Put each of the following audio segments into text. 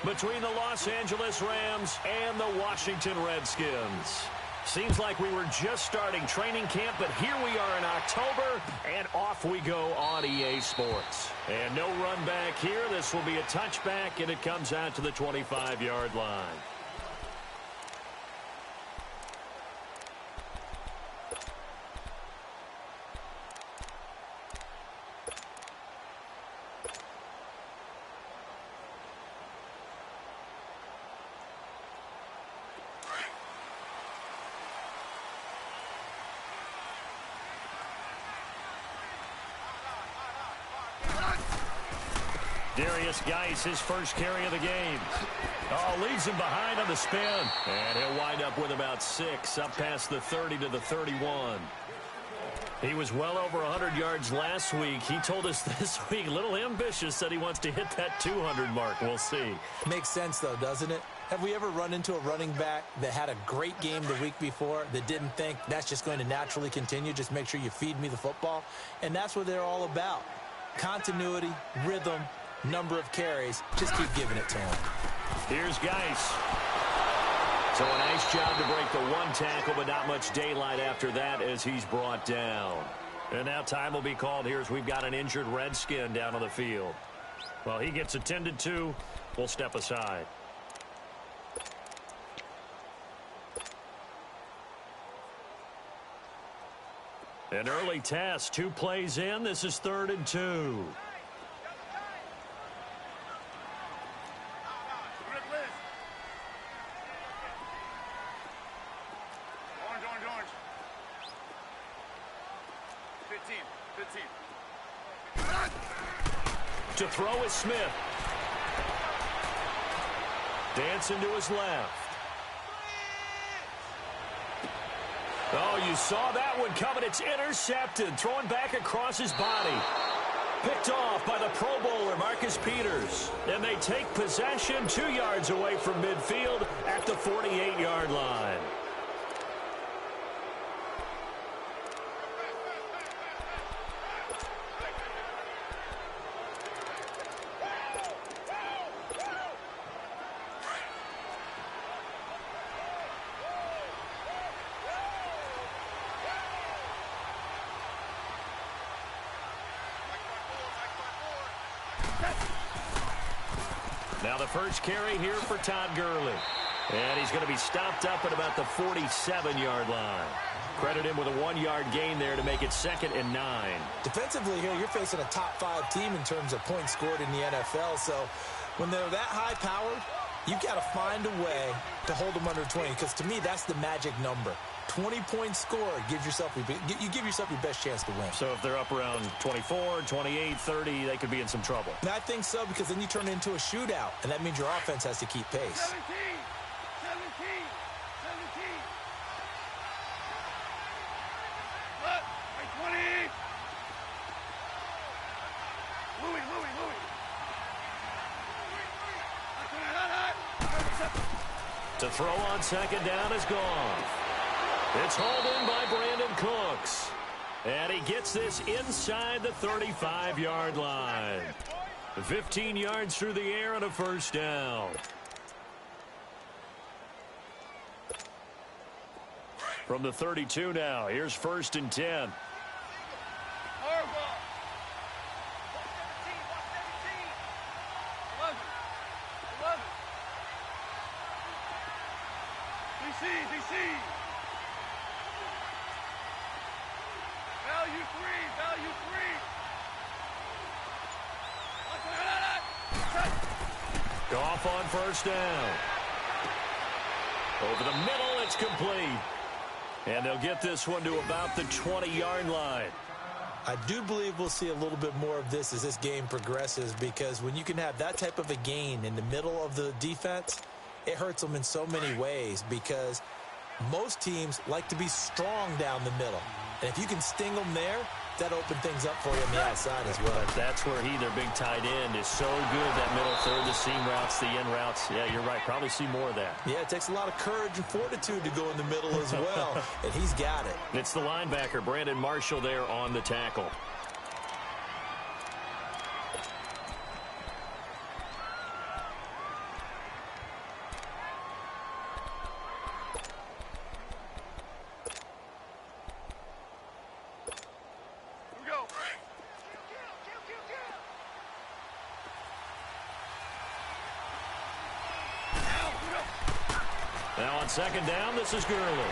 between the Los Angeles Rams and the Washington Redskins. Seems like we were just starting training camp, but here we are in October, and off we go on EA Sports. And no run back here. This will be a touchback, and it comes out to the 25-yard line. Darius Geis, his first carry of the game. Oh, leads him behind on the spin. And he'll wind up with about 6, up past the 30 to the 31. He was well over 100 yards last week. He told us this week, a little ambitious, said he wants to hit that 200 mark. We'll see. Makes sense, though, doesn't it? Have we ever run into a running back that had a great game the week before that didn't think that's just going to naturally continue? Just make sure you feed me the football. And that's what they're all about. Continuity, rhythm, number of carries. Just keep giving it to him. Here's Geis. So a nice job to break the one tackle, but not much daylight after that as he's brought down. And now time will be called here as we've got an injured Redskin down on the field. Well, he gets attended to. We'll step aside. An early test, 2 plays in. This is 3rd and 2. To throw is Smith. Dancing to his left. Oh, you saw that one coming. It's intercepted. Throwing back across his body. Picked off by the Pro Bowler, Marcus Peters. And they take possession 2 yards away from midfield at the 48-yard line. Now the first carry here for Todd Gurley. And he's going to be stopped up at about the 47-yard line. Credit him with a 1-yard gain there to make it 2nd and 9. Defensively here, you're facing a top-5 team in terms of points scored in the NFL. So when they're that high-powered, you've got to find a way to hold them under 20. Because to me, that's the magic number. 20 points scored, you give yourself your best chance to win. So if they're up around 24, 28, 30, they could be in some trouble. And I think so, because then you turn it into a shootout, and that means your offense has to keep pace. 17. Look, 20. Louis. To throw on 2nd down is gone. It's hauled in by Brandon Cooks. And he gets this inside the 35-yard line. 15 yards through the air and a 1st down. From the 32 now, here's 1st and 10. DC. Value three. Goff on 1st down. Over the middle, it's complete. And they'll get this one to about the 20-yard line. I do believe we'll see a little bit more of this as this game progresses, because when you can have that type of a gain in the middle of the defense, it hurts them in so many ways, because most teams like to be strong down the middle. And if you can sting them there, that opens things up for you on the outside as well. But that's where their big tight end, is so good, that middle third, the seam routes, the in routes. Yeah, you're right. Probably see more of that. Yeah, it takes a lot of courage and fortitude to go in the middle as well, and he's got it. It's the linebacker, Brandon Marshall, there on the tackle. Now on second down, this is Gurley.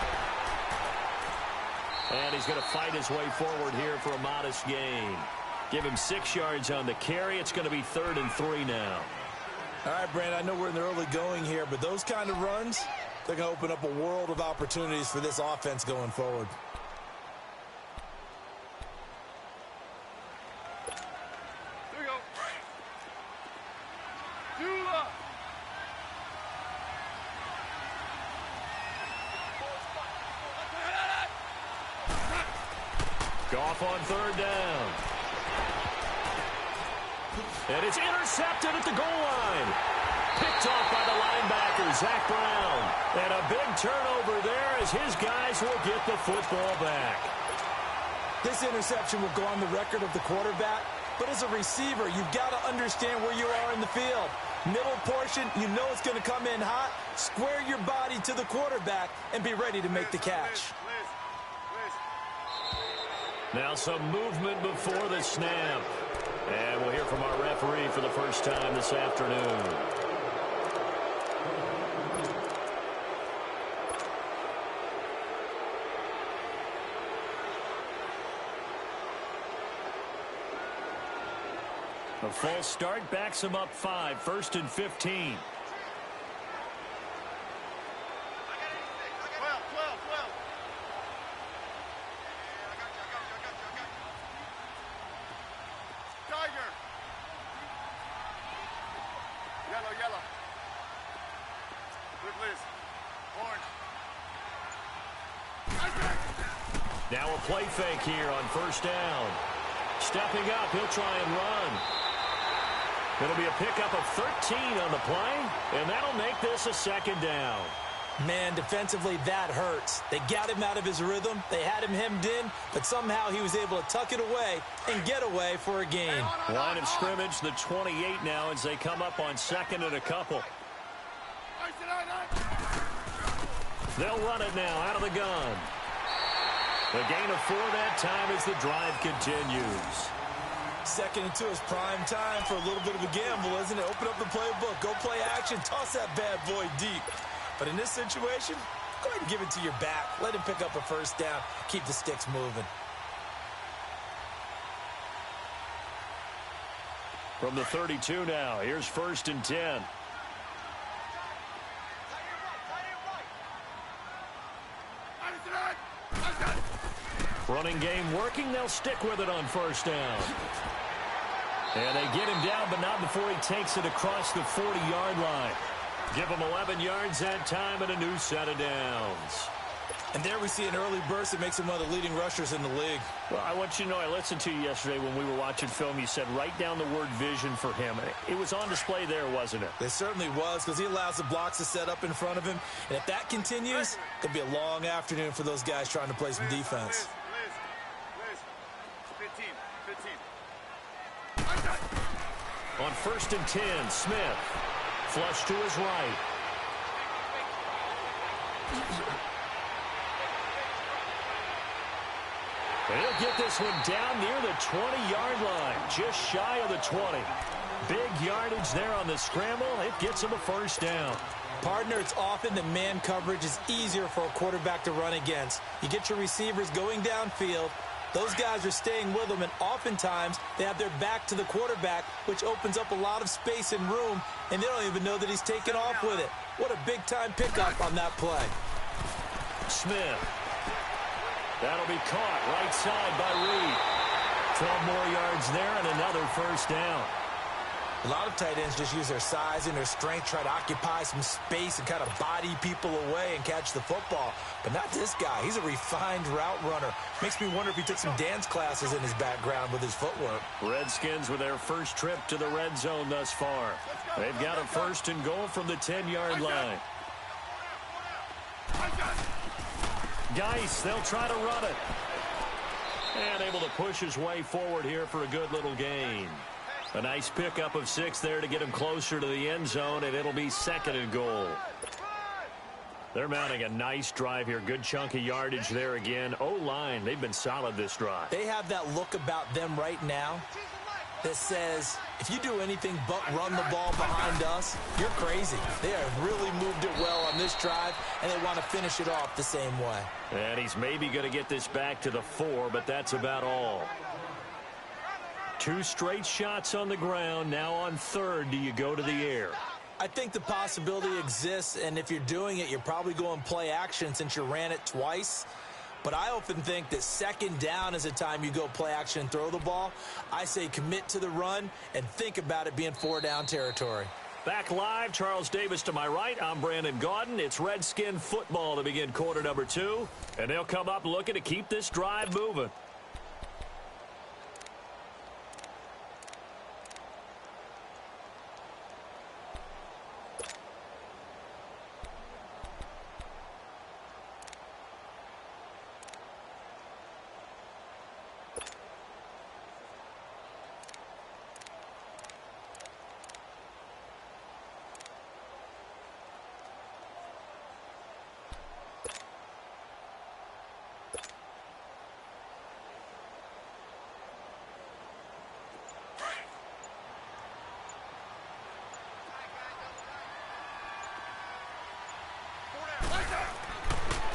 And he's going to fight his way forward here for a modest gain. Give him 6 yards on the carry. It's going to be 3rd and 3 now. All right, Brandon, I know we're in the early going here, but those kind of runs, they're going to open up a world of opportunities for this offense going forward. Here we go. Dula. Goff on 3rd down. And it's intercepted at the goal line. Picked off by the linebacker, Zach Brown. And a big turnover there as his guys will get the football back. This interception will go on the record of the quarterback, but as a receiver, you've got to understand where you are in the field. Middle portion, you know it's going to come in hot. Square your body to the quarterback and be ready to make the catch. Now some movement before the snap. And we'll hear from our referee for the first time this afternoon. A false start backs him up 5, 1st and 15. 12. Tiger. Yellow. Good, Liz. Orange. Now a play fake here on 1st down. Stepping up, he'll try and run. It'll be a pickup of 13 on the play, and that'll make this a 2nd down. Man, defensively, that hurts. They got him out of his rhythm. They had him hemmed in, but somehow he was able to tuck it away and get away for a gain. Line of scrimmage, the 28 now as they come up on 2nd and a couple. They'll run it now out of the gun. The gain of 4 that time as the drive continues. 2nd and 2 is prime time for a little bit of a gamble, isn't it? Open up the playbook, go play action, toss that bad boy deep. But in this situation, go ahead and give it to your back. Let him pick up a 1st down. Keep the sticks moving. From the 32 now, here's 1st and 10. Running game working. They'll stick with it on 1st down. And they get him down, but not before he takes it across the 40-yard line. Give him 11 yards that time and a new set of downs. And there we see an early burst that makes him one of the leading rushers in the league. Well, I want you to know, I listened to you yesterday when we were watching film. You said write down the word vision for him. It was on display there, wasn't it? It certainly was, because he allows the blocks to set up in front of him. And if that continues, it'll be a long afternoon for those guys trying to play some defense. Liz. 15. On 1st and 10, Smith. Flush to his right. And he'll get this one down near the 20-yard line, just shy of the 20. Big yardage there on the scramble. It gets him a 1st down. Partner, it's often that man coverage is easier for a quarterback to run against. You get your receivers going downfield. Those guys are staying with them, and oftentimes they have their back to the quarterback, which opens up a lot of space and room, and they don't even know that he's taken off with it. What a big-time pickup on that play. Smith. That'll be caught right side by Reed. 12 more yards there and another 1st down. A lot of tight ends just use their size and their strength, try to occupy some space and kind of body people away and catch the football. But not this guy. He's a refined route runner. Makes me wonder if he took some dance classes in his background with his footwork. Redskins with their first trip to the red zone thus far. They've got a 1st and goal from the 10-yard line. Geis, they'll try to run it. And able to push his way forward here for a good little gain. A nice pickup of 6 there to get him closer to the end zone, and it'll be 2nd and goal. They're mounting a nice drive here. Good chunk of yardage there again. O-line, they've been solid this drive. They have that look about them right now that says, if you do anything but run the ball behind us, you're crazy. They have really moved it well on this drive, and they want to finish it off the same way. And he's maybe going to get this back to the 4, but that's about all. 2 straight shots on the ground. Now on 3rd, do you go to the air? I think the possibility exists, and if you're doing it, you're probably going play action since you ran it twice. But I often think that 2nd down is a time you go play action and throw the ball. I say commit to the run and think about it being 4-down territory. Back live, Charles Davis to my right. I'm Brandon Gaudin. It's Redskin football to begin quarter number 2. And they'll come up looking to keep this drive moving.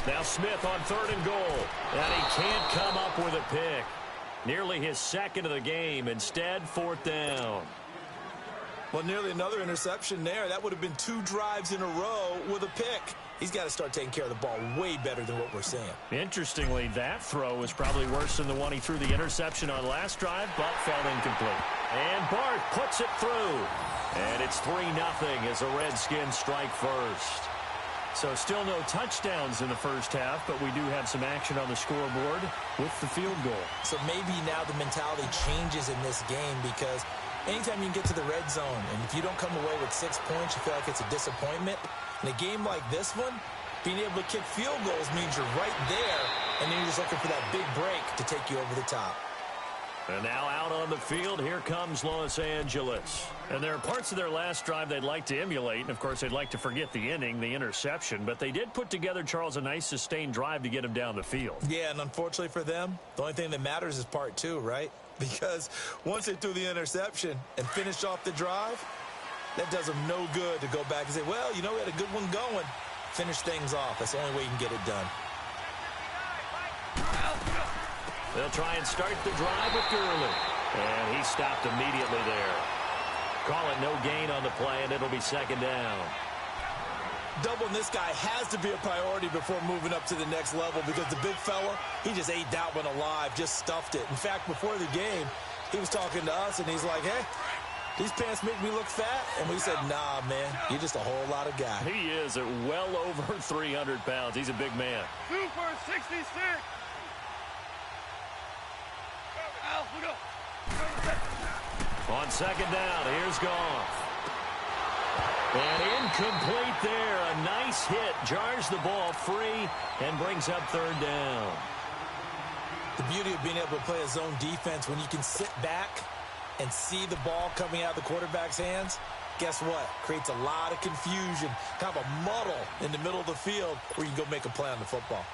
Now Smith on 3rd and goal. And he can't come up with a pick. Nearly his 2nd of the game. Instead, 4th down. Well, nearly another interception there. That would have been 2 drives in a row with a pick. He's got to start taking care of the ball way better than what we're seeing. Interestingly, that throw was probably worse than the one he threw the interception on last drive, but fell incomplete. And Bart puts it through. And it's 3-0 as the Redskins strike first. So still no touchdowns in the first half, but we do have some action on the scoreboard with the field goal. So maybe now the mentality changes in this game because anytime you can get to the red zone, and if you don't come away with 6 points, you feel like it's a disappointment. In a game like this one, being able to kick field goals means you're right there, and then you're just looking for that big break to take you over the top. And now out on the field, here comes Los Angeles. And there are parts of their last drive they'd like to emulate. And, of course, they'd like to forget the inning, the interception. But they did put together, Charles, a nice sustained drive to get him down the field. Yeah, and unfortunately for them, the only thing that matters is part 2, right? Because once they threw the interception and finished off the drive, that does them no good to go back and say, well, you know, we had a good one going. Finish things off. That's the only way you can get it done. They'll try and start the drive with Gurley. And he stopped immediately there. Call it no gain on the play, and it'll be 2nd down. Doubling this guy has to be a priority before moving up to the next level because the big fella, he just ate that one alive, just stuffed it. In fact, before the game, he was talking to us, and he's like, hey, these pants make me look fat. And we said, nah, man, you're just a whole lot of guy. He is at well over 300 pounds. He's a big man. 2 for 66. On 2nd down, here's Goff. And incomplete there. A nice hit. Jars the ball free and brings up 3rd down. The beauty of being able to play a zone defense when you can sit back and see the ball coming out of the quarterback's hands, guess what? Creates a lot of confusion, kind of a muddle in the middle of the field where you can go make a play on the football.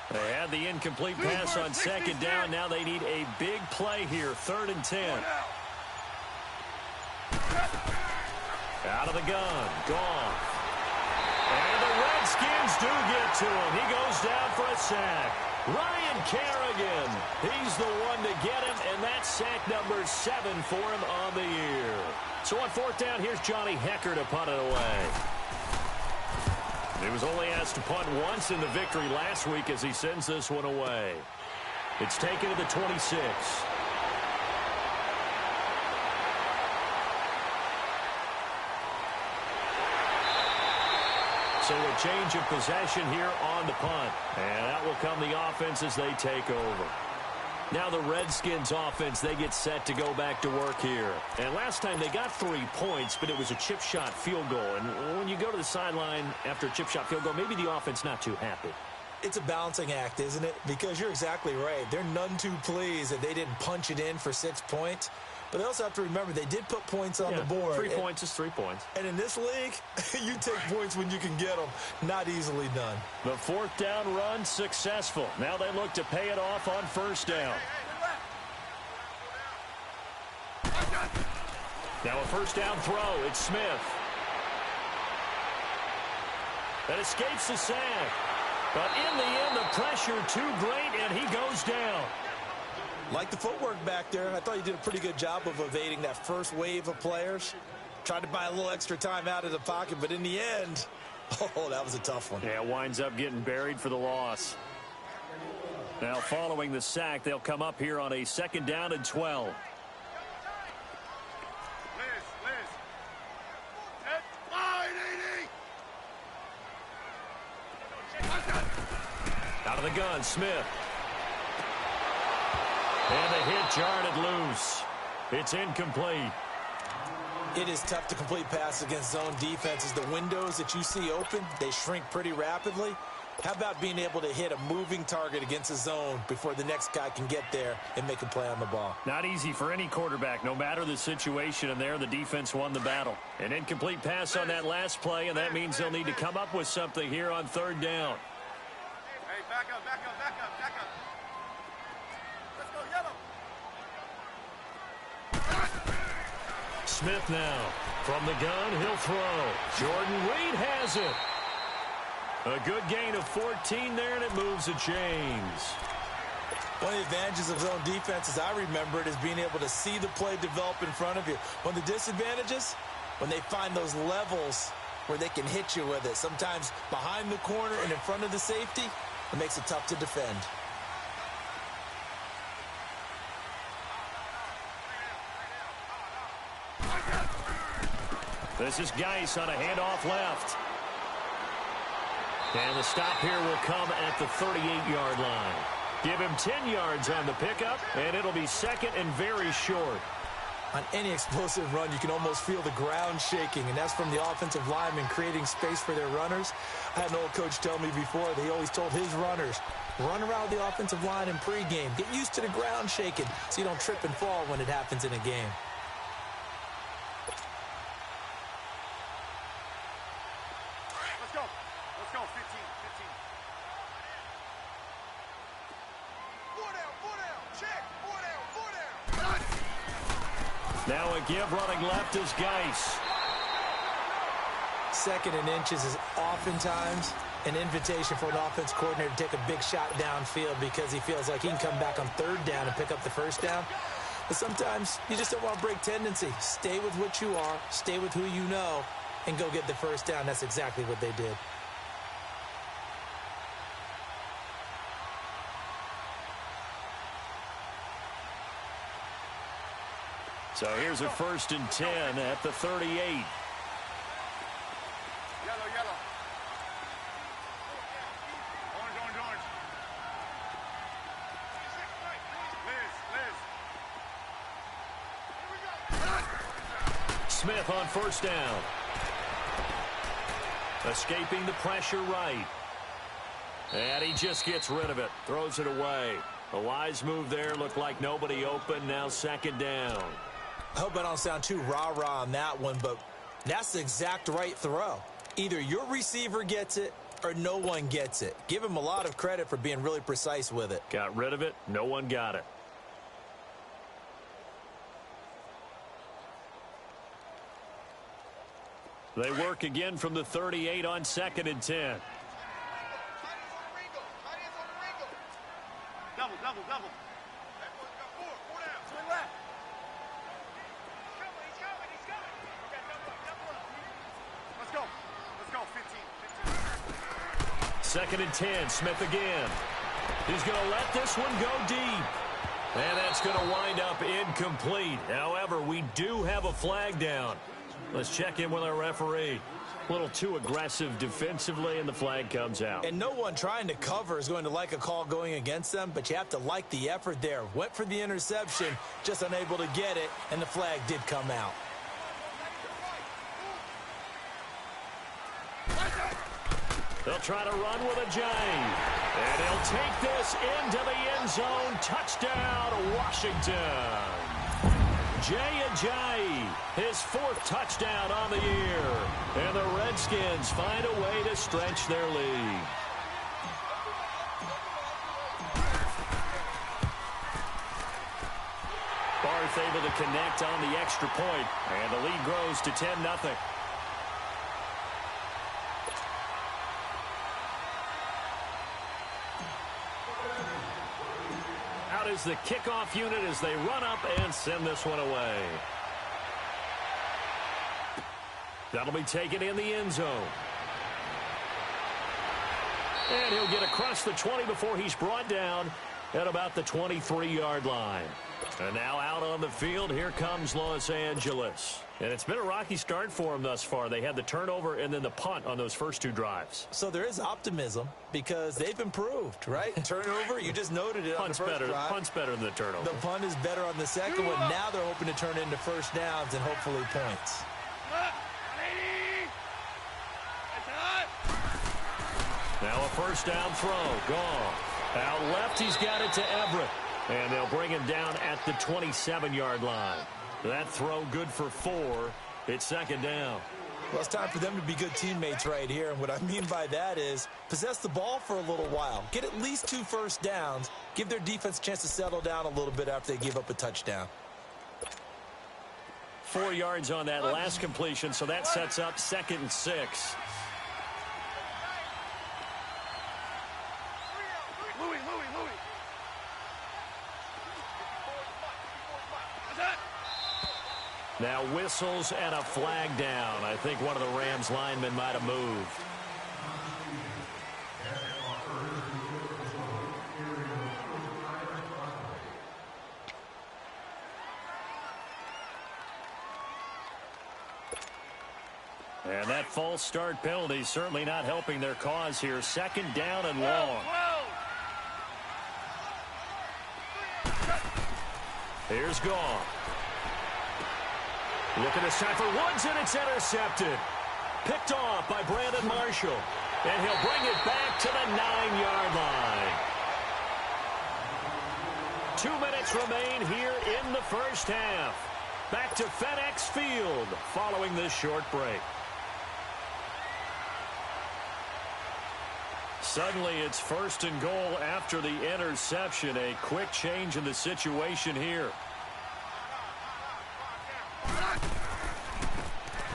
They had the incomplete pass on 2nd down. Now they need a big play here. 3rd and 10. Out of the gun. Goff. And the Redskins do get to him. He goes down for a sack. Ryan Kerrigan. He's the one to get him, and that's sack number 7 for him on the year. So on 4th down, here's Johnny Hecker to punt it away. He was only asked to punt once in the victory last week as he sends this one away. It's taken to the 26. So a change of possession here on the punt. And that will come the offense as they take over. Now the Redskins offense, they get set to go back to work here. And last time they got 3 points, but it was a chip shot field goal. And when you go to the sideline after a chip shot field goal, maybe the offense not too happy. It's a balancing act, isn't it? Because you're exactly right. They're none too pleased that they didn't punch it in for 6 points. But they also have to remember they did put points on the board. 3 points is 3 points. And in this league, you take points when you can get them. Not easily done. The 4th down run successful. Now they look to pay it off on 1st down. Now a 1st down throw. It's Smith. That escapes the sack. But in the end, the pressure too great, and he goes down. Like the footwork back there, I thought he did a pretty good job of evading that first wave of players. Tried to buy a little extra time out of the pocket, but in the end, oh, that was a tough one. Yeah, winds up getting buried for the loss. Now, following the sack, they'll come up here on a 2nd down and 12. Out of the gun, Smith. And the hit jarred it loose. It's incomplete. It is tough to complete passes against zone defenses. The windows that you see open, they shrink pretty rapidly. How about being able to hit a moving target against a zone before the next guy can get there and make a play on the ball? Not easy for any quarterback, no matter the situation, and there the defense won the battle. An incomplete pass on that last play, and that means they'll need to come up with something here on 3rd down. Hey, back up, back up, back up, back up. Let's go, yellow. Smith now. From the gun, he'll throw. Jordan Reed has it. A good gain of 14 there, and it moves the chains. One of the advantages of zone defense, as I remember it, is being able to see the play develop in front of you. One of the disadvantages, when they find those levels where they can hit you with it. Sometimes behind the corner and in front of the safety, it makes it tough to defend. This is Geis on a handoff left. And the stop here will come at the 38-yard line. Give him 10 yards on the pickup, and it'll be 2nd and very short. On any explosive run, you can almost feel the ground shaking, and that's from the offensive linemen creating space for their runners. I had an old coach tell me before, they always told his runners, run around the offensive line in pregame. Get used to the ground shaking so you don't trip and fall when it happens in a game. Let's go. Let's go, 15, 15. 4 down, 4 down. Check. 4 down, 4 down. Now a give running left is Geis. 2nd and inches is oftentimes an invitation for an offense coordinator to take a big shot downfield because he feels like he can come back on 3rd down and pick up the 1st down. But sometimes you just don't want to break tendency. Stay with what you are, stay with who you know, and go get the 1st down. That's exactly what they did. So here's a 1st and 10 at the 38. Yellow, yellow. Orange, orange, orange. Liz. Smith on 1st down. Escaping the pressure right. And he just gets rid of it. Throws it away. A wise move there. Looked like nobody open. Now 2nd down. I hope I don't sound too rah-rah on that one, but that's the exact right throw. Either your receiver gets it or no one gets it. Give him a lot of credit for being really precise with it. Got rid of it. No one got it. They work again from the 38 on 2nd and 10. Double, double, double. Four down. Swing left. He's coming. Okay, double up. Let's go. Let's go, 15. 2nd and 10. Smith again. He's going to let this one go deep. And that's going to wind up incomplete. However, we do have a flag down. Let's check in with our referee. A little too aggressive defensively, and the flag comes out. And no one trying to cover is going to like a call going against them, but you have to like the effort there. Went for the interception, just unable to get it, and the flag did come out. They'll try to run with a J. And he'll take this into the end zone. Touchdown, Washington. Jay Ajayi, his 4th touchdown on the year. And the Redskins find a way to stretch their lead. Barth able to connect on the extra point, and the lead grows to 10-0. Out is the kickoff unit as they run up and send this one away. That'll be taken in the end zone. And he'll get across the 20 before he's brought down at about the 23-yard line. And now out on the field, here comes Los Angeles. And it's been a rocky start for them thus far. They had the turnover and then the punt on those first 2 drives. So there is optimism because they've improved, right? Turnover, you just noted it on the first drive. Punt's better than the turnover. The punt is better on the second one. Now they're hoping to turn it into first downs and hopefully points. Now a first down throw. Gone. Out left, he's got it to Everett. And they'll bring him down at the 27-yard line. That throw good for 4. It's second down. Well, it's time for them to be good teammates right here. And what I mean by that is possess the ball for a little while. Get at least 2 first downs. Give their defense a chance to settle down a little bit after they give up a touchdown. 4 yards on that last completion, so that sets up 2nd and 6. Now whistles and a flag down. I think one of the Rams linemen might have moved. And that false start penalty certainly not helping their cause here. Second down and long. Here's Gone. Looking this time for Woods, and it's intercepted. Picked off by Brandon Marshall. And he'll bring it back to the 9-yard line. 2 minutes remain here in the first half. Back to FedEx Field following this short break. Suddenly it's 1st and goal after the interception. A quick change in the situation here.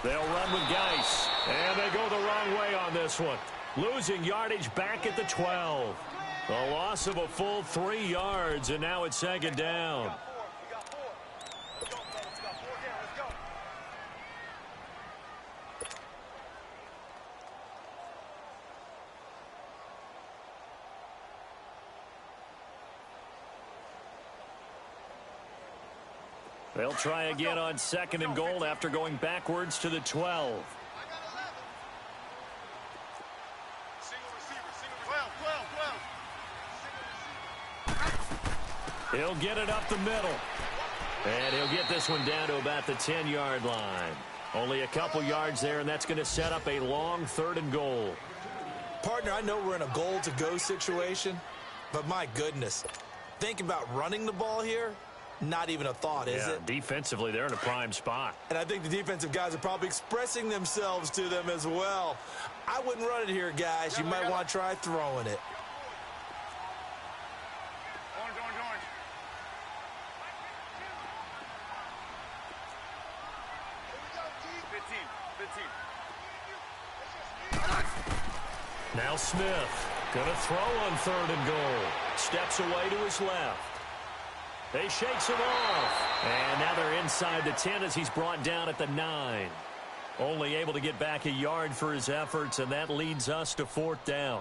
They'll run with Geis, and they go the wrong way on this one. Losing yardage back at the 12. A loss of a full 3 yards, and now it's second down. They'll try again on 2nd and goal after going backwards to the 12. He'll get it up the middle. And he'll get this one down to about the 10-yard line. Only a couple yards there, and that's going to set up a long 3rd and goal. Partner, I know we're in a goal-to-go situation, but my goodness, think about running the ball here. Not even a thought, is it? Defensively, they're in a prime spot. And I think the defensive guys are probably expressing themselves to them as well. I wouldn't run it here, guys. You might want to try throwing it. Orange. Now Smith going to throw on 3rd and goal. Steps away to his left. They shakes him off. And now they're inside the 10 as he's brought down at the 9. Only able to get back a yard for his efforts, and that leads us to 4th down.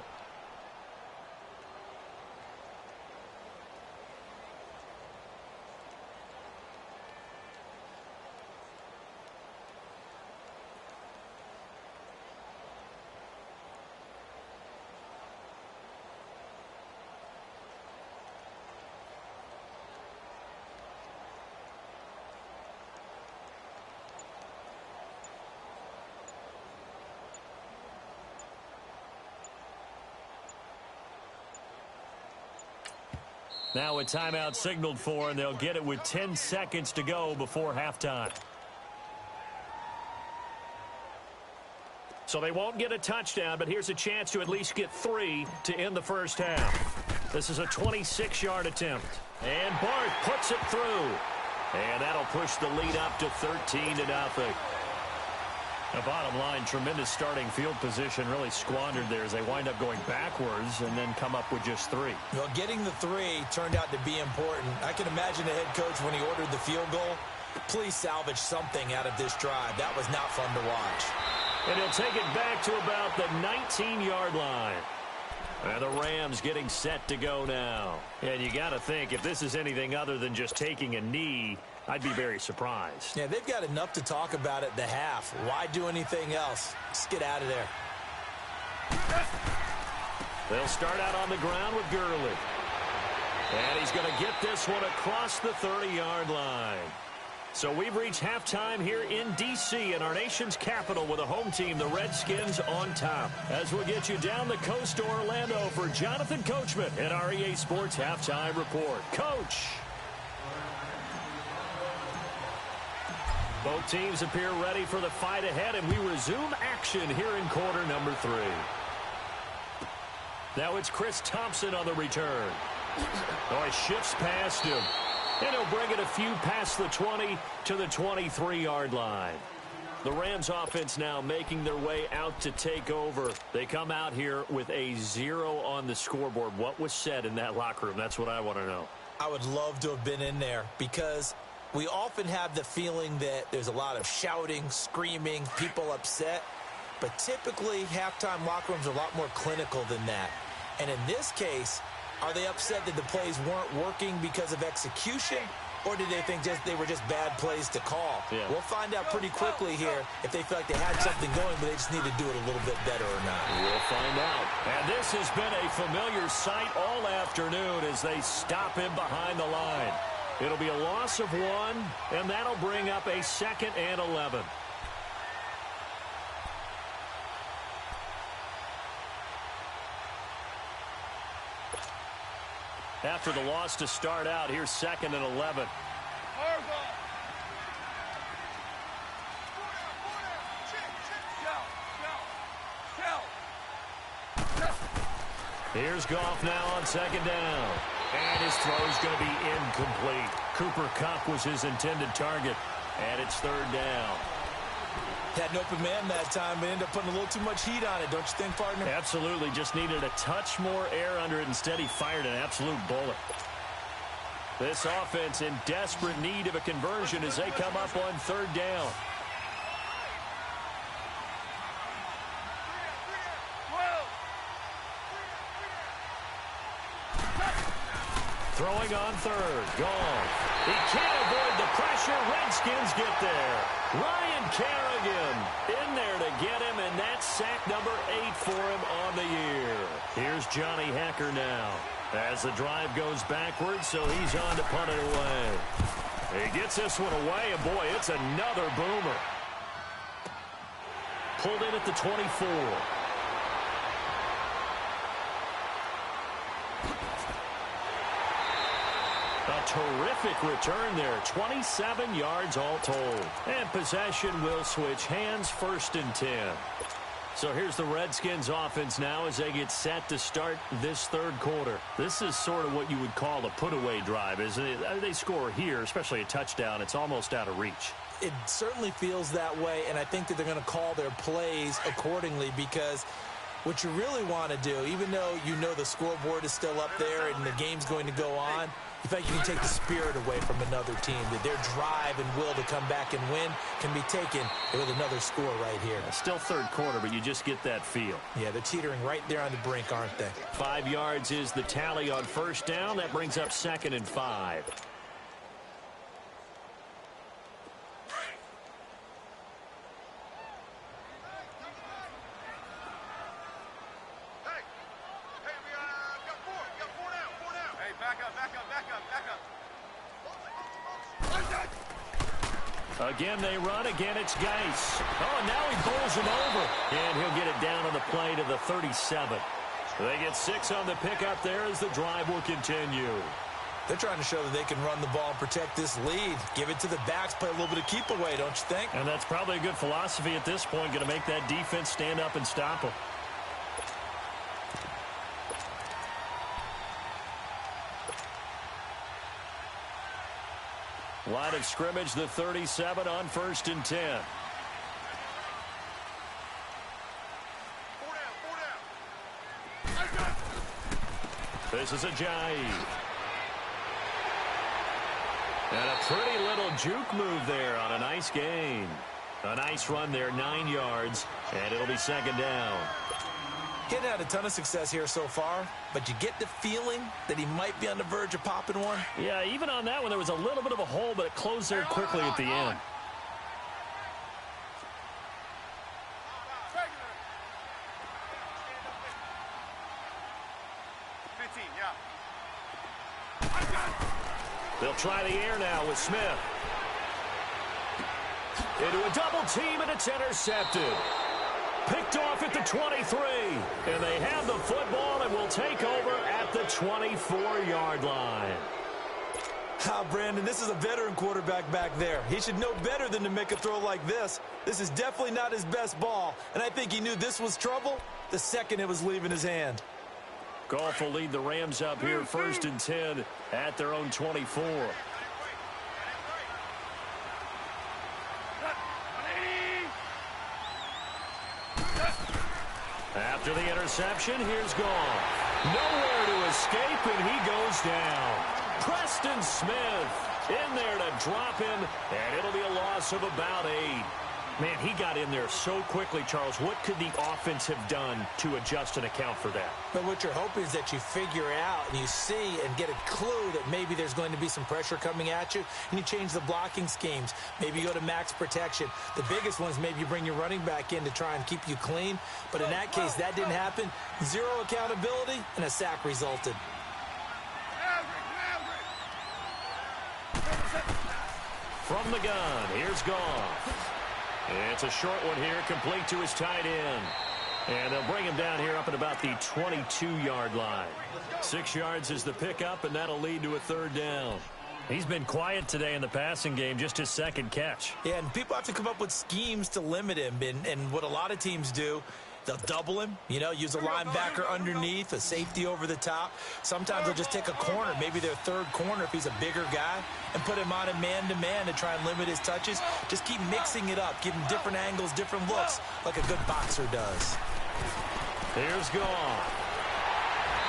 Now a timeout signaled for, and they'll get it with 10 seconds to go before halftime. So they won't get a touchdown, but here's a chance to at least get 3 to end the first half. This is a 26-yard attempt. And Barth puts it through. And that'll push the lead up to 13-0. The bottom line, tremendous starting field position, really squandered there as they wind up going backwards and then come up with just 3. Well, getting the 3 turned out to be important. I can imagine the head coach when he ordered the field goal. Please salvage something out of this drive. That was not fun to watch. And he'll take it back to about the 19-yard line. And the Rams getting set to go now. And you got to think, if this is anything other than just taking a knee, I'd be very surprised. Yeah, they've got enough to talk about at the half. Why do anything else? Just get out of there. They'll start out on the ground with Gurley. And he's going to get this one across the 30-yard line. So we've reached halftime here in D.C. in our nation's capital with a home team, the Redskins, on top. As we'll get you down the coast to Orlando for Jonathan Coachman at our EA Sports Halftime Report. Coach! Both teams appear ready for the fight ahead, and we resume action here in quarter number 3. Now it's Chris Thompson on the return. Oh, he shifts past him. And he'll bring it a few past the 20 to the 23-yard line. The Rams offense now making their way out to take over. They come out here with a 0 on the scoreboard. What was said in that locker room? That's what I want to know. I would love to have been in there because we often have the feeling that there's a lot of shouting, screaming, people upset. But typically, halftime locker rooms are a lot more clinical than that. And in this case, are they upset that the plays weren't working because of execution, or did they think they were just bad plays to call? Yeah. We'll find out pretty quickly here if they feel like they had something going, but they just need to do it a little bit better or not. We'll find out. And this has been a familiar sight all afternoon as they stop him behind the line. It'll be a loss of 1, and that'll bring up a 2nd and 11. After the loss to start out, here's 2nd and 11. Here's Goff now on 2nd down. And his throw's going to be incomplete. Cooper Kupp was his intended target. And it's 3rd down. Had an open man that time, but ended up putting a little too much heat on it, don't you think, partner? Absolutely. Just needed a touch more air under it. Instead, he fired an absolute bullet. This offense in desperate need of a conversion as they come up on 3rd down. Throwing on 3rd. Goff. He can't avoid the pressure. Redskins get there. Ryan Kerrigan in there to get him, and that's sack number 8 for him on the year. Here's Johnny Hacker now as the drive goes backwards, so he's on to punt it away. He gets this one away, and boy, it's another boomer. Pulled in at the 24. A terrific return there. 27 yards all told. And possession will switch hands, 1st and 10. So here's the Redskins offense now as they get set to start this 3rd quarter. This is sort of what you would call a put-away drive, isn't it? They score here, especially a touchdown. It's almost out of reach. It certainly feels that way, and I think that they're going to call their plays accordingly because what you really want to do, even though you know the scoreboard is still up there and the game's going to go on, you think you can take the spirit away from another team, that their drive and will to come back and win can be taken with another score right here. Still 3rd quarter, but you just get that feel. Yeah, they're teetering right there on the brink, aren't they? 5 yards is the tally on 1st down. That brings up 2nd and 5. Again, they run. Again, it's Geis. Oh, and now he bowls him over. And he'll get it down on the play to the 37. They get 6 on the pickup there as the drive will continue. They're trying to show that they can run the ball and protect this lead. Give it to the backs, play a little bit of keep away, don't you think? And that's probably a good philosophy at this point, going to make that defense stand up and stop them. Line of scrimmage, the 37 on 1st and 10. This is a jive. And a pretty little juke move there on a nice gain. A nice run there, 9 yards, and it'll be 2nd down. He's had a ton of success here so far, but you get the feeling that he might be on the verge of popping one. Yeah, even on that one, there was a little bit of a hole, but it closed there quickly at the end. They'll try the air now with Smith. Into a double team, and it's intercepted. Picked off at the 23. And they have the football and will take over at the 24-yard line. Brandon, this is a veteran quarterback back there. He should know better than to make a throw like this. This is definitely not his best ball, and I think he knew this was trouble the second it was leaving his hand. Goff will lead the Rams up here, 1st and 10 at their own 24. After the interception, here's Goff. Nowhere to escape, and he goes down. Preston Smith in there to drop him, and it'll be a loss of about 8. Man, he got in there so quickly, Charles. What could the offense have done to adjust and account for that? But what you're hoping is that you figure out and you see and get a clue that maybe there's going to be some pressure coming at you, and you change the blocking schemes. Maybe you go to max protection. The biggest ones, maybe you bring your running back in to try and keep you clean. But in that case, that didn't happen. 0 accountability, and a sack resulted. From the gun, here's Goff. It's a short one here, complete to his tight end. And they'll bring him down here up at about the 22-yard line. 6 yards is the pickup, and that'll lead to a 3rd down. He's been quiet today in the passing game, just his 2nd catch. Yeah, and people have to come up with schemes to limit him. And what a lot of teams do, they'll double him, use a linebacker underneath, a safety over the top. Sometimes they'll just take a corner, maybe their 3rd corner if he's a bigger guy, and put him on a man-to-man to try and limit his touches. Just keep mixing it up, give him different angles, different looks, like a good boxer does. Here's Goff.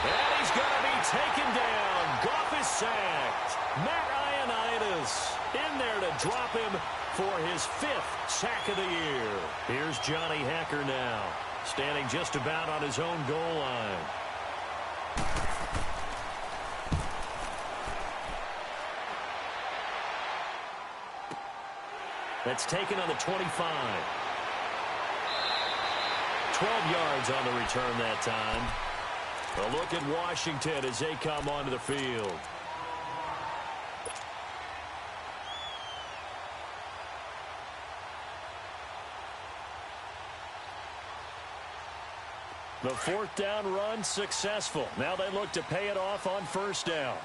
And he's going to be taken down. Goff is sacked. Matt Ioannidis in there to drop him for his 5th sack of the year. Here's Johnny Hacker now, standing just about on his own goal line. That's taken on the 25. 12 yards on the return that time. A look at Washington as they come onto the field. The 4th down run successful. Now they look to pay it off on 1st down.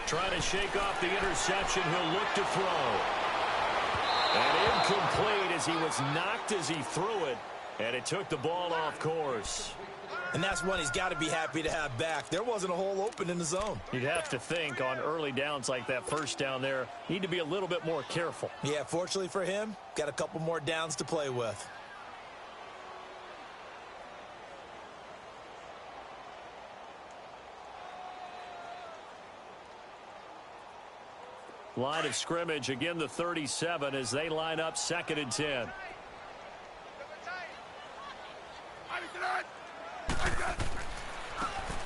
Trying to shake off the interception. He'll look to throw. And incomplete as he was knocked as he threw it. And it took the ball off course. And that's one he's got to be happy to have back. There wasn't a hole open in the zone. You'd have to think on early downs like that 1st down there, need to be a little bit more careful. Yeah, fortunately for him, got a couple more downs to play with. Line of scrimmage, again the 37 as they line up 2nd and 10.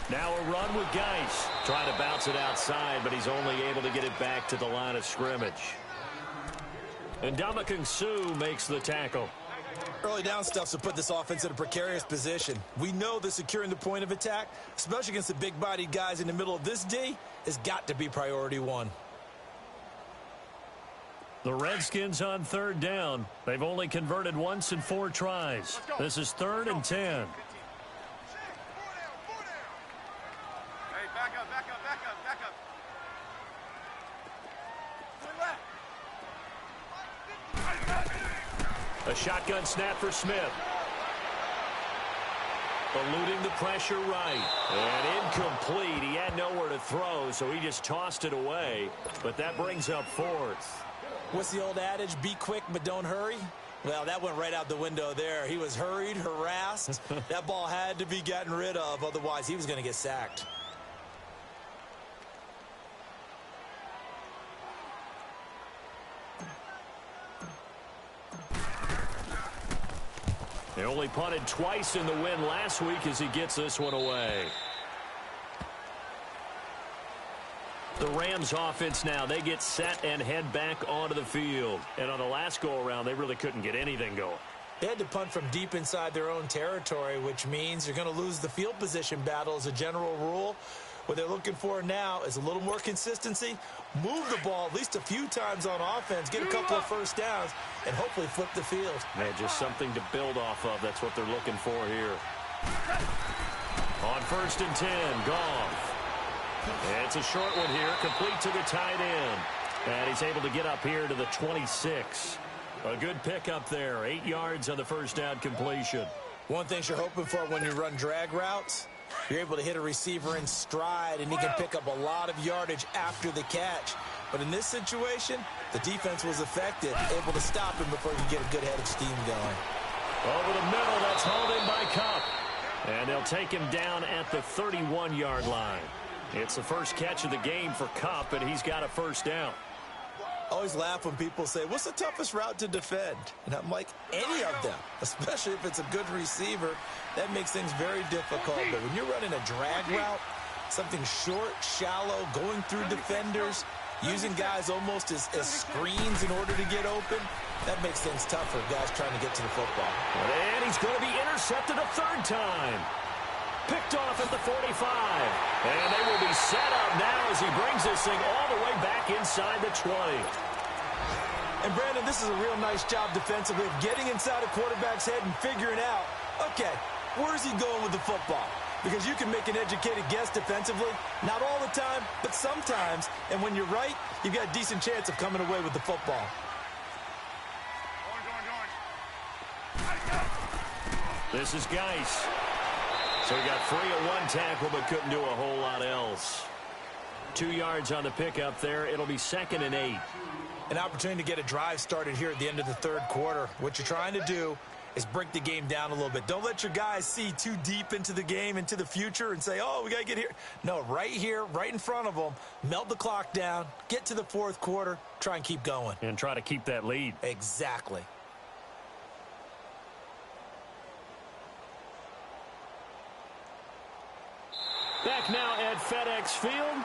Now a run with Geis. Trying to bounce it outside, but he's only able to get it back to the line of scrimmage. And Ndamukong Suh makes the tackle. Early down stuff to put this offense in a precarious position. We know that securing the point of attack, especially against the big-bodied guys in the middle of this D, has got to be priority 1. The Redskins on 3rd down. They've only converted once in 4 tries. This is 3rd and 10. back up, back up, back up, back up. A shotgun snap for Smith. Eluding the pressure right. And incomplete. He had nowhere to throw, so he just tossed it away. But that brings up fourth. What's the old adage? Be quick, but don't hurry. Well, that went right out the window there. He was hurried, harassed. That ball had to be gotten rid of. Otherwise, he was going to get sacked. They only punted twice in the win last week as he gets this one away. The Rams offense now, they get set and head back onto the field. And on the last go-around, they really couldn't get anything going. They had to punt from deep inside their own territory, which means you're going to lose the field position battle as a general rule. What they're looking for now is a little more consistency, move the ball at least a few times on offense, get a couple of first downs, and hopefully flip the field. Man, just something to build off of. That's what they're looking for here. On 1st and 10, Goff. It's a short one here, complete to the tight end. And he's able to get up here to the 26. A good pickup there, 8 yards on the first down completion. One thing you're hoping for when you run drag routes, you're able to hit a receiver in stride, and he can pick up a lot of yardage after the catch. But in this situation, the defense was effective, able to stop him before he could get a good head of steam going. Over the middle, that's hauled in by Kupp. And they'll take him down at the 31-yard line. It's the first catch of the game for Kupp, and he's got a first down. I always laugh when people say, what's the toughest route to defend? And I'm like, any of them, especially if it's a good receiver. That makes things very difficult. But when you're running a drag route, something short, shallow, going through defenders, using guys almost as screens in order to get open, that makes things tough for guys trying to get to the football. And he's going to be intercepted a third time. Picked off at the 45. And they will be set up now as he brings this thing all the way back inside the 20. And, Brandon, this is a real nice job defensively of getting inside a quarterback's head and figuring out, okay, where's he going with the football? Because you can make an educated guess defensively, not all the time, but sometimes. And when you're right, you've got a decent chance of coming away with the football. This is Geis. So he got free of one tackle but couldn't do a whole lot else. 2 yards on the pickup there. It'll be 2nd and 8. An opportunity to get a drive started here at the end of the third quarter. What you're trying to do is break the game down a little bit. Don't let your guys see too deep into the game, into the future, and say, oh, we got to get here. No, right here, right in front of them, melt the clock down, get to the fourth quarter, try and keep going. And try to keep that lead. Exactly. Back now at FedEx Field.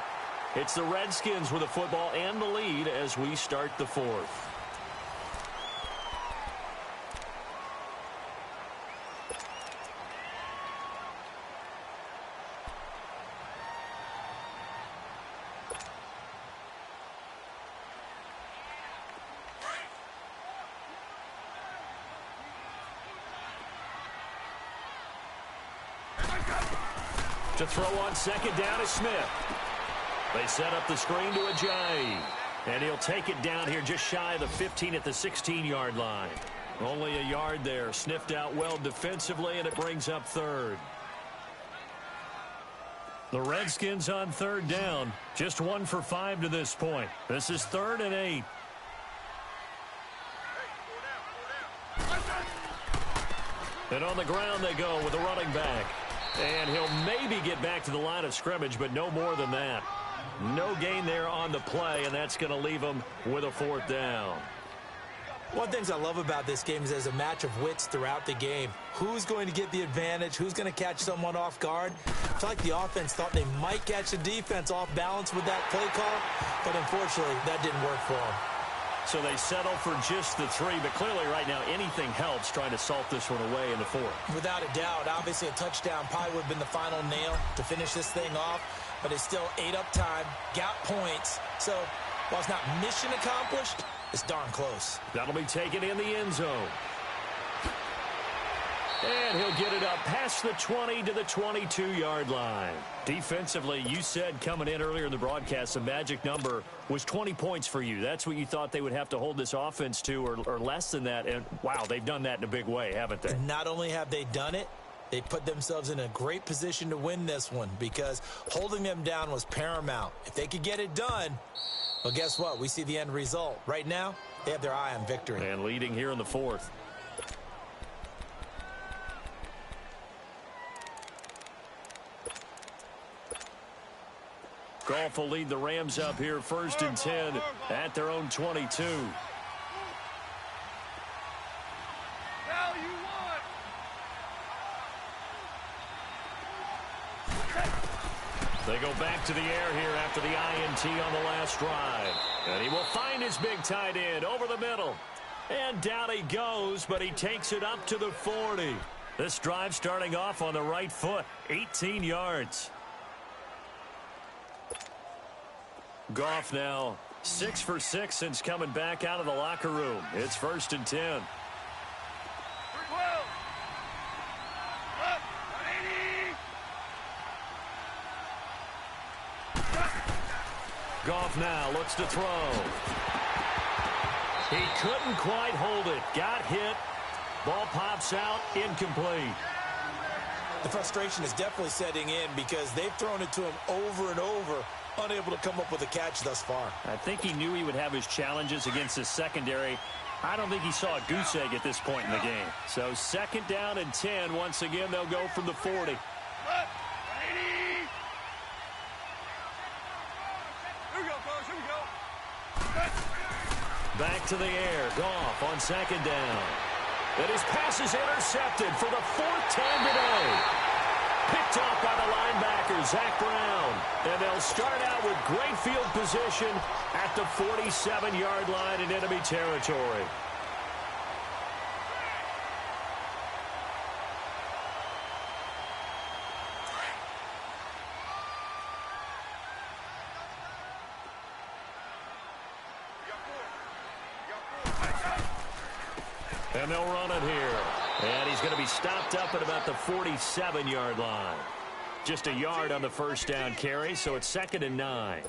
It's the Redskins with the football and the lead as we start the fourth. To throw on 2nd down is Smith. They set up the screen to Ajayi. And he'll take it down here just shy of the 15 at the 16-yard line. Only a yard there. Sniffed out well defensively, and it brings up 3rd. The Redskins on 3rd down. Just 1 for 5 to this point. This is 3rd and 8. And on the ground they go with the running back. And he'll maybe get back to the line of scrimmage, but no more than that. No gain there on the play, and that's going to leave him with a 4th down. One of the things I love about this game is there's a match of wits throughout the game. Who's going to get the advantage? Who's going to catch someone off guard? I feel like the offense thought they might catch the defense off balance with that play call, but unfortunately that didn't work for them. So they settle for just the 3, but clearly right now anything helps trying to salt this one away in the 4th. Without a doubt, obviously a touchdown probably would have been the final nail to finish this thing off, but it's still ate up time, got points. So while it's not mission accomplished, it's darn close. That'll be taken in the end zone. And he'll get it up past the 20 to the 22-yard line. Defensively, you said coming in earlier in the broadcast, the magic number was 20 points for you. That's what you thought they would have to hold this offense to, or less than that. And, wow, they've done that in a big way, haven't they? And not only have they done it, they put themselves in a great position to win this one because holding them down was paramount. If they could get it done, well, guess what? We see the end result. Right now, they have their eye on victory. And leading here in the fourth. Goff will lead the Rams up here 1st and 10 at their own 22. Now you want. They go back to the air here after the INT on the last drive. And he will find his big tight end over the middle. And down he goes, but he takes it up to the 40. This drive starting off on the right foot, 18 yards. Goff now 6 for 6 since coming back out of the locker room. It's 1st and 10. 312. Up. 180. Goff now looks to throw. He couldn't quite hold it. Got hit. Ball pops out. Incomplete. The frustration is definitely setting in because they've thrown it to him over and over, unable to come up with a catch thus far. I think he knew he would have his challenges against his secondary. I don't think he saw a goose egg at this point in the game. So 2nd down and 10. Once again, they'll go from the 40. Up. 180. Here we go, coach. Here we go. Back to the air. Goff on 2nd down. And his pass is intercepted for the 4th time today. Picked off by the linebacker, Zach Brown. And they'll start out with great field position at the 47-yard line in enemy territory. And they'll run it here. And he's going to be stopped up at about the 47-yard line. Just a yard on the 1st down carry, so it's 2nd and 9.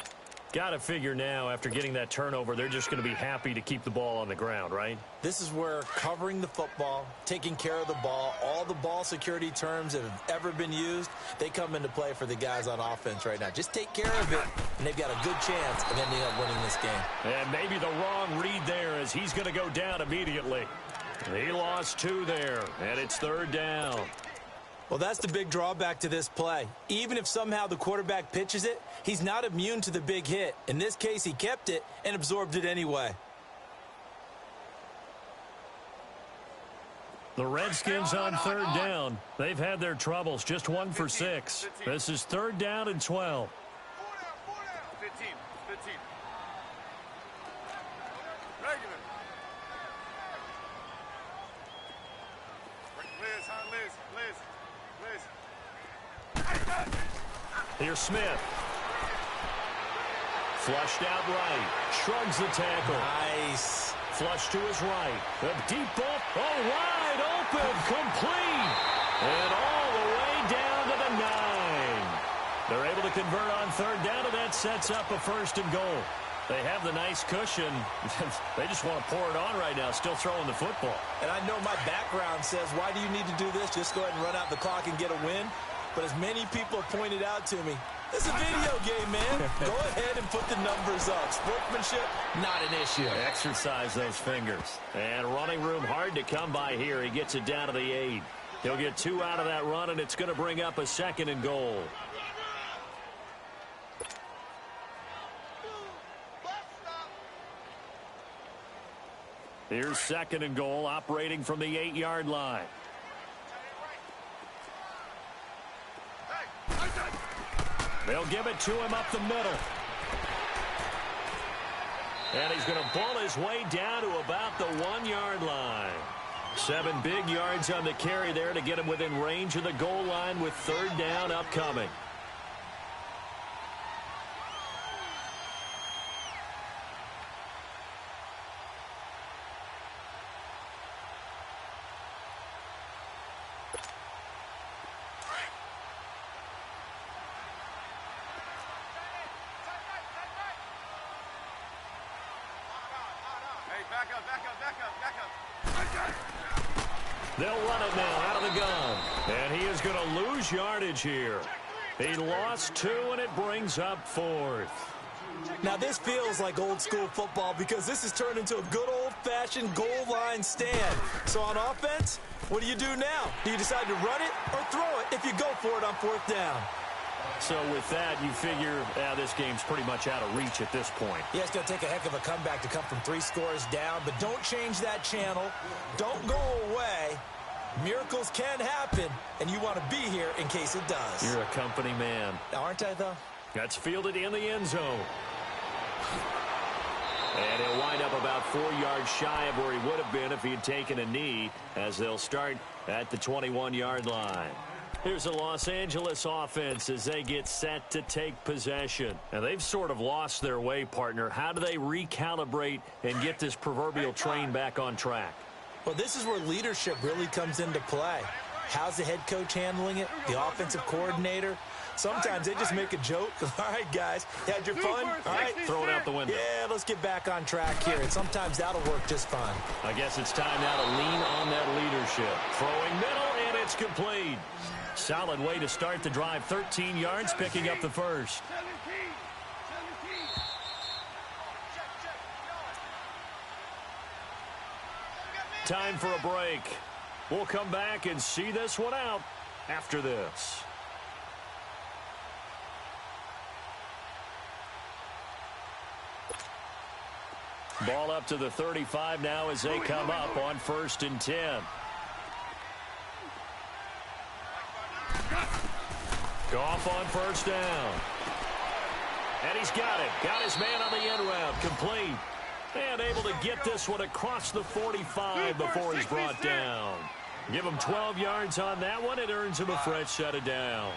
Got to figure now, after getting that turnover, they're just going to be happy to keep the ball on the ground, right? This is where covering the football, taking care of the ball, all the ball security terms that have ever been used, they come into play for the guys on offense right now. Just take care of it, and they've got a good chance of ending up winning this game. And maybe the wrong read there as he's going to go down immediately. He lost 2 there, and it's 3rd down. Well, that's the big drawback to this play. Even if somehow the quarterback pitches it, he's not immune to the big hit. In this case, he kept it and absorbed it anyway. The Redskins on 3rd down. They've had their troubles, just 1 for 6. This is 3rd down and 12. 15. 15. Regular. Liz, huh? Liz. Here's Smith. Flushed out right. Shrugs the tackle. Nice. Flush to his right. A deep ball. Oh, wide open. Complete. And all the way down to the 9. They're able to convert on 3rd down, and that sets up a 1st and goal. They have the nice cushion. They just want to pour it on right now, still throwing the football. And I know my background says, why do you need to do this? Just go ahead and run out the clock and get a win. But as many people have pointed out to me, it's a video game, man. Go ahead and put the numbers up. Sportsmanship, not an issue. Exercise those fingers. And running room hard to come by here. He gets it down to the 8. He'll get 2 out of that run, and it's going to bring up a 2nd and goal. Here's 2nd and goal, operating from the 8-yard line. They'll give it to him up the middle. And he's going to pull his way down to about the 1-yard line. 7 big yards on the carry there to get him within range of the goal line with 3rd down upcoming. Back up. They'll run it now out of the gun. And he is going to lose yardage here. He lost 2, and it brings up 4th. Now, this feels like old-school football because this has turned into a good old-fashioned goal line stand. So on offense, what do you do now? Do you decide to run it or throw it if you go for it on 4th down? So with that, you figure this game's pretty much out of reach at this point. Yeah, it's going to take a heck of a comeback to come from 3 scores down, but don't change that channel. Don't go away. Miracles can happen, and you want to be here in case it does. You're a company man. Aren't I, though? That's fielded in the end zone. And he'll wind up about 4 yards shy of where he would have been if he had taken a knee, as they'll start at the 21-yard line. Here's the Los Angeles offense as they get set to take possession. And they've sort of lost their way, partner. How do they recalibrate and get this proverbial train back on track? Well, this is where leadership really comes into play. How's the head coach handling it? The offensive coordinator? Sometimes they just make a joke. All right, guys, had your fun? All right, throw it out the window. Yeah, let's get back on track here. And sometimes that'll work just fine. I guess it's time now to lean on that leadership. Throwing middle, and it's complete. Solid way to start the drive. 13 yards, picking up the first. Time for a break. We'll come back and see this one out after this. Ball up to the 35 now as they come up on 1st and 10. Goff on 1st down. And he's got it. Got his man on the end route. Complete. And able to get this one across the 45 before he's brought down. Give him 12 yards on that one. It earns him a fresh set of downs.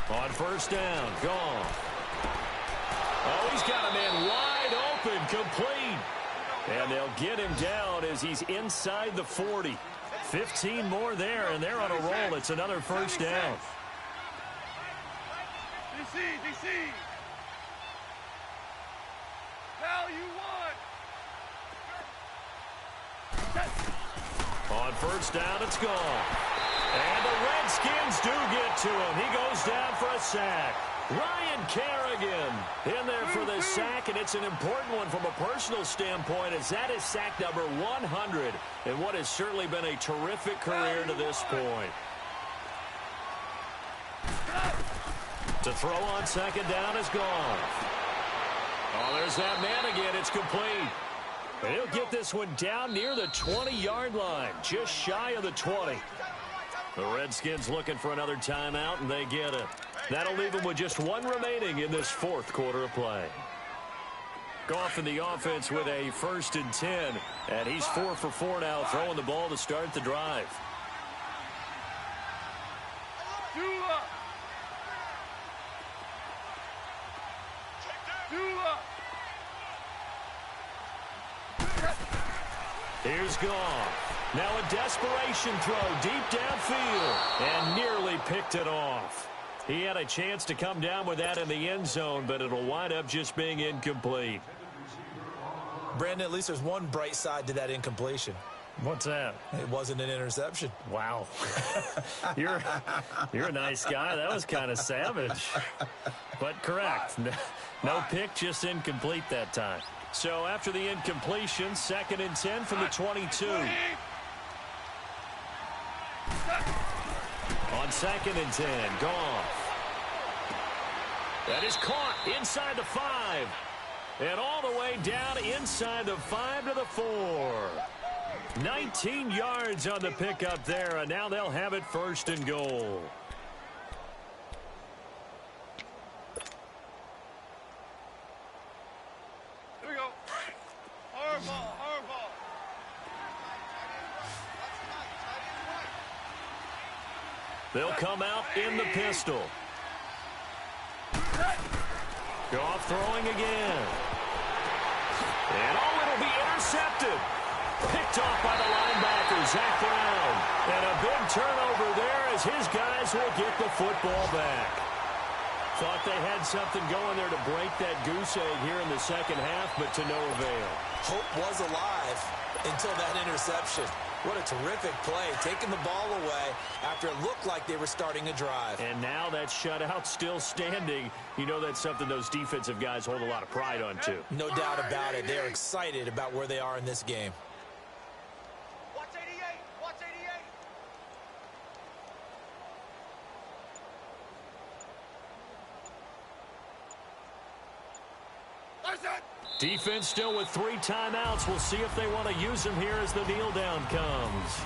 On 1st down, Goff. Oh, he's got a man wide open, complete. And they'll get him down as he's inside the 40. 15 more there, and they're on a roll. It's another 1st down. DC. Now you want. On 1st down, it's gone. And the Redskins do get to him. He goes down for a sack. Ryan Kerrigan in there for the sack, and it's an important one from a personal standpoint, as that is sack number 100 in what has certainly been a terrific career to this point. To throw on 2nd down is gone. Oh, there's that man again. It's complete. And he'll get this one down near the 20-yard line, just shy of the 20. The Redskins looking for another timeout, and they get it. That'll leave them with just 1 remaining in this 4th quarter of play. Goff in the offense with a 1st and 10, and he's 4 for 4 now, throwing the ball to start the drive. Here's Goff. Now a desperation throw deep downfield, and nearly picked it off. He had a chance to come down with that in the end zone, but it'll wind up just being incomplete. Brandon, at least there's one bright side to that incompletion. What's that? It wasn't an interception. Wow. You're a nice guy. That was kind of savage. But correct. No pick, just incomplete that time. So after the incompletion, 2nd and 10 from the 22. On 2nd and 10, Goff. That is caught inside the 5. And all the way down inside the 5 to the 4. 19 yards on the pickup there, and now they'll have it 1st and goal. Here we go. Hardball. They'll come out in the pistol. Goff throwing again. And it'll be intercepted. Picked off by the linebacker, Zach Brown. And a big turnover there as his guys will get the football back. Thought they had something going there to break that goose egg here in the second half, but to no avail. Hope was alive until that interception. What a terrific play, taking the ball away after it looked like they were starting a drive. And now that shutout still standing. You know that's something those defensive guys hold a lot of pride on, too. No doubt about it. They're excited about where they are in this game. Watch 88. Watch 88. That's it. Defense still with 3 timeouts. We'll see if they want to use them here as the kneel down comes.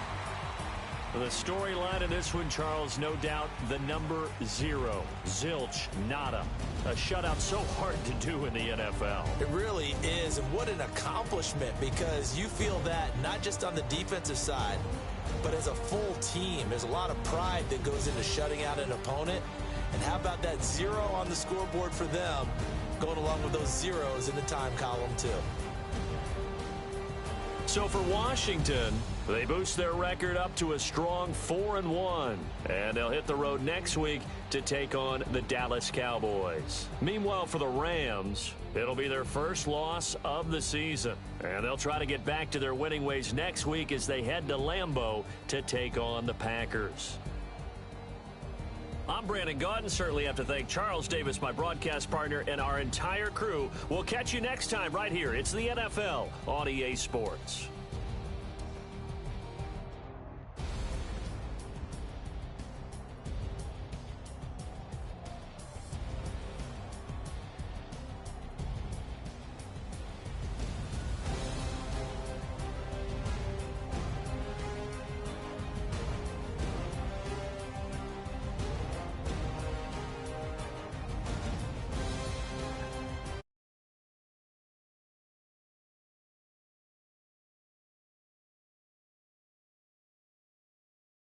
The storyline in this one, Charles, no doubt the number 0. Zilch, nada. A shutout so hard to do in the NFL. It really is, and what an accomplishment, because you feel that not just on the defensive side, but as a full team. There's a lot of pride that goes into shutting out an opponent. And how about that 0 on the scoreboard for them, going along with those zeros in the time column, too. So for Washington, they boost their record up to a strong 4-1. And they'll hit the road next week to take on the Dallas Cowboys. Meanwhile, for the Rams, it'll be their first loss of the season. And they'll try to get back to their winning ways next week as they head to Lambeau to take on the Packers. I'm Brandon Gaudin. Certainly have to thank Charles Davis, my broadcast partner, and our entire crew. We'll catch you next time right here. It's the NFL on EA Sports.